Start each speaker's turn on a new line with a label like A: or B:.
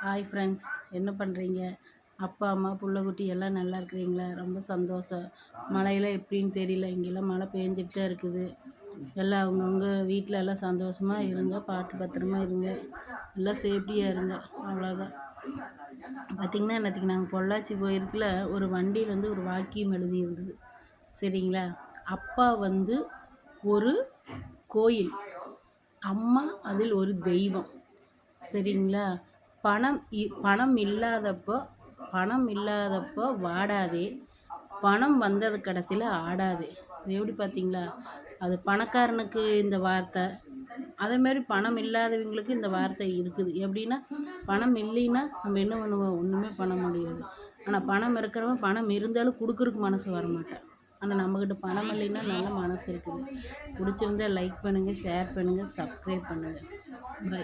A: Hi friends, என்ன பண்ணுறீங்க? அப்பா அம்மா புள்ளக்குட்டி எல்லாம் நல்லா இருக்கிறீங்களா? ரொம்ப சந்தோஷம். மழையெல்லாம் எப்படின்னு தெரியல, இங்கெல்லாம் மழை பெஞ்சிட்டு தான் இருக்குது. எல்லாம் அவங்கவுங்க வீட்டில் எல்லாம் சந்தோஷமாக இருங்க, பார்த்து பத்திரமா இருங்க, எல்லாம் சேஃப்டியாக இருங்க, அவ்வளோதான். பார்த்திங்கன்னா நேற்றுக்கு நாங்கள் பொள்ளாச்சி போயிருக்கல, ஒரு வண்டியில் வந்து ஒரு வாக்கியம் எழுதி இருந்தது. சரிங்களா? அப்பா வந்து ஒரு கோயில், அம்மா அதில் ஒரு தெய்வம். சரிங்களா? பணம் இல்லாதப்போ வாடாதே, பணம் வந்தது கடைசியில் ஆடாதே. இது எப்படி பார்த்தீங்களா? அது பணக்காரனுக்கு இந்த வார்த்தை, அதேமாரி பணம் இல்லாதவங்களுக்கு இந்த வார்த்தை இருக்குது. எப்படின்னா, பணம் இல்லைன்னா நம்ம என்ன பண்ணுவோம்? ஒன்றுமே பண்ண முடியாது. ஆனால் பணம் இருக்கிறவன் பணம் இருந்தாலும் கொடுக்குறக்கு மனசு வரமாட்டேன். ஆனால் நம்மக்கிட்ட பணம் இல்லைன்னா நல்ல மனசு இருக்குது. பிடிச்சிருந்தா லைக் பண்ணுங்கள், ஷேர் பண்ணுங்கள், சப்ஸ்கிரைப் பண்ணுங்கள். பை.